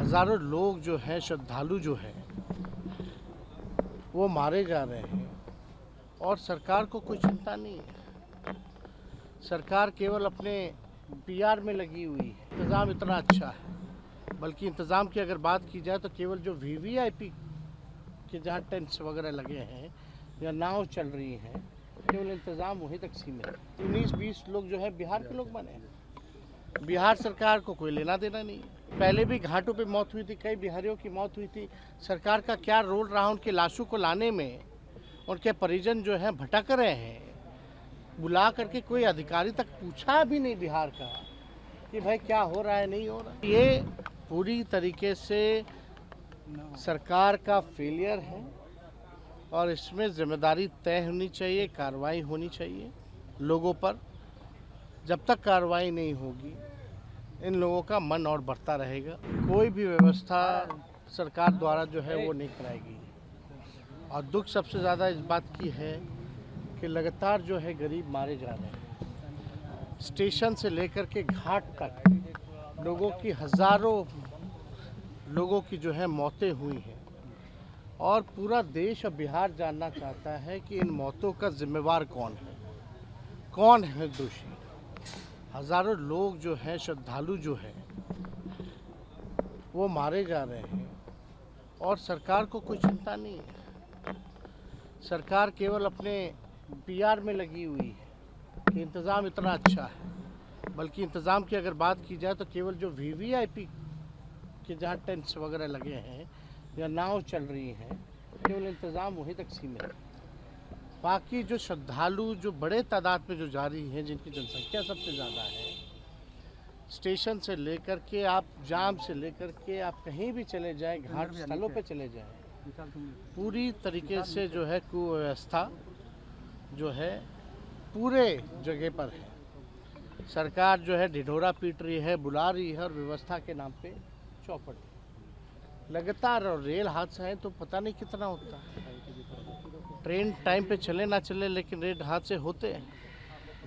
हजारों लोग जो हैं, श्रद्धालु जो हैं, वो मारे जा रहे हैं और सरकार को कोई चिंता नहीं है। सरकार केवल अपने पीआर में लगी हुई है। इंतज़ाम इतना अच्छा है, बल्कि इंतज़ाम की अगर बात की जाए तो केवल जो वीवीआईपी के जहाँ टेंट्स वगैरह लगे हैं या नाव चल रही हैं, केवल इंतज़ाम वहीं तक सीमित है। 19-20 लोग जो है बिहार के लोग बने हैं। बिहार सरकार को कोई लेना देना नहीं है। पहले भी घाटों पे मौत हुई थी, कई बिहारियों की मौत हुई थी। सरकार का क्या रोल रहा उनके लाशों को लाने में? उनके परिजन जो हैं भटक रहे हैं। बुला करके कोई अधिकारी तक पूछा भी नहीं बिहार का कि भाई क्या हो रहा है, नहीं हो रहा। ये पूरी तरीके से सरकार का फेलियर है और इसमें जिम्मेदारी तय होनी चाहिए, कार्रवाई होनी चाहिए लोगों पर। जब तक कार्रवाई नहीं होगी इन लोगों का मन और बढ़ता रहेगा। कोई भी व्यवस्था सरकार द्वारा जो है वो नहीं कराएगी। और दुख सबसे ज़्यादा इस बात की है कि लगातार जो है गरीब मारे जा रहे हैं। स्टेशन से लेकर के घाट तक लोगों की, हज़ारों लोगों की जो है मौतें हुई हैं और पूरा देश और बिहार जानना चाहता है कि इन मौतों का जिम्मेवार कौन है, कौन है दोषी। हज़ारों लोग जो हैं, श्रद्धालु जो हैं, वो मारे जा रहे हैं और सरकार को कोई चिंता नहीं है। सरकार केवल अपने पीआर में लगी हुई है कि इंतज़ाम इतना अच्छा है, बल्कि इंतज़ाम की अगर बात की जाए तो केवल जो वीवीआईपी के जहाँ टेंट्स वगैरह लगे हैं या नाव चल रही हैं, केवल इंतज़ाम वहीं तक सीमित है। बाकी जो श्रद्धालु जो बड़े तादाद में जो जा रही हैं, जिनकी जनसंख्या सबसे ज़्यादा है, स्टेशन से लेकर के आप जाम से लेकर के आप कहीं भी चले जाएं, घाट स्थलों पे चले जाएं, पूरी तरीके से जो है कुव्यवस्था जो है पूरे जगह पर है। सरकार जो है ढिढोरा पीट रही है, बुला रही है और व्यवस्था के नाम पे चौपट लगातार। और रेल हादसा है तो पता नहीं कितना होता है। ट्रेन टाइम पे चले ना चले, लेकिन रेल हादसे होते हैं।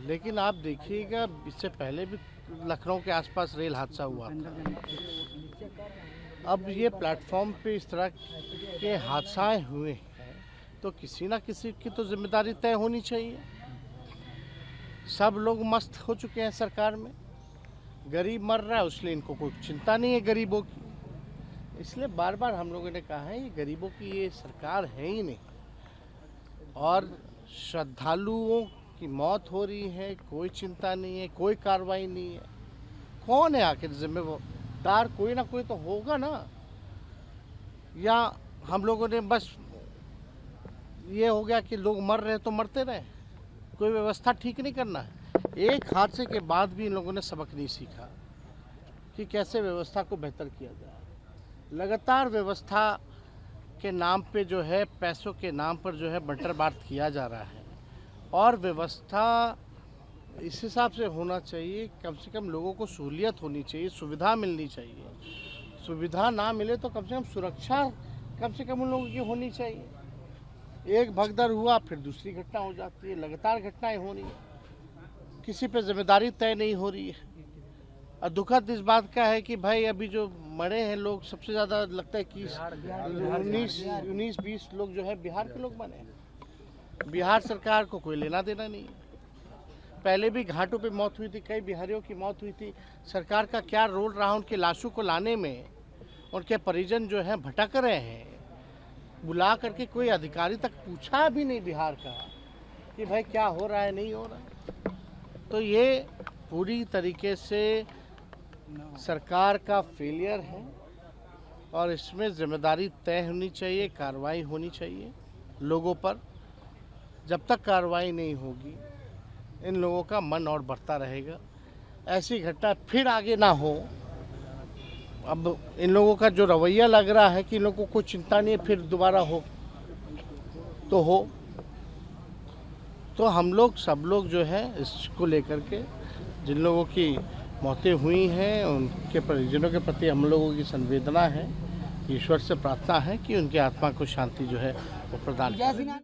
लेकिन आप देखिएगा, इससे पहले भी लखनऊ के आसपास रेल हादसा हुआ था। अब ये प्लेटफॉर्म पे इस तरह के हादसाएं हुए हैं तो किसी ना किसी की तो जिम्मेदारी तय होनी चाहिए। सब लोग मस्त हो चुके हैं सरकार में, गरीब मर रहा है इसलिए इनको कोई चिंता नहीं है गरीबों की। इसलिए बार बार हम लोगों ने कहा है ये गरीबों की ये सरकार है ही नहीं। और श्रद्धालुओं की मौत हो रही है, कोई चिंता नहीं है, कोई कार्रवाई नहीं है। कौन है आखिर जिम्मेदार? कोई ना कोई तो होगा ना। या हम लोगों ने बस ये हो गया कि लोग मर रहे तो मरते रहे, कोई व्यवस्था ठीक नहीं करना है। एक हादसे के बाद भी इन लोगों ने सबक नहीं सीखा कि कैसे व्यवस्था को बेहतर किया जाए। लगातार व्यवस्था के नाम पे जो है, पैसों के नाम पर जो है बंटर बांट किया जा रहा है। और व्यवस्था इस हिसाब से होना चाहिए, कम से कम लोगों को सहूलियत होनी चाहिए, सुविधा मिलनी चाहिए। सुविधा ना मिले तो कम से कम सुरक्षा कम से कम उन लोगों की होनी चाहिए। एक भगदड़ हुआ फिर दूसरी घटना हो जाती है, लगातार घटनाएं हो रही हैं, किसी पे जिम्मेदारी तय नहीं हो रही है। और दुखद इस बात का है कि भाई अभी जो मरे हैं लोग, सबसे ज़्यादा लगता है कि 19-20 लोग जो है बिहार के लोग बने हैं। बिहार सरकार को कोई लेना देना नहीं है। पहले भी घाटों पे मौत हुई थी, कई बिहारियों की मौत हुई थी। सरकार का क्या रोल रहा उनके लाशों को लाने में? उनके परिजन जो हैं भटक रहे हैं। बुला करके कोई अधिकारी तक पूछा भी नहीं बिहार का कि भाई क्या हो रहा है, नहीं हो रहा। तो ये पूरी तरीके से सरकार का फेलियर है और इसमें जिम्मेदारी तय होनी चाहिए, कार्रवाई होनी चाहिए लोगों पर। जब तक कार्रवाई नहीं होगी इन लोगों का मन और बढ़ता रहेगा। ऐसी घटना फिर आगे ना हो। अब इन लोगों का जो रवैया लग रहा है कि इन लोगों को कोई चिंता नहीं है, फिर दोबारा हो तो हो। तो हम लोग सब लोग जो है इसको लेकर के, जिन लोगों की मौतें हुई हैं उनके परिजनों के प्रति हम लोगों की संवेदना है। ईश्वर से प्रार्थना है कि उनकी आत्मा को शांति जो है वो प्रदान करें।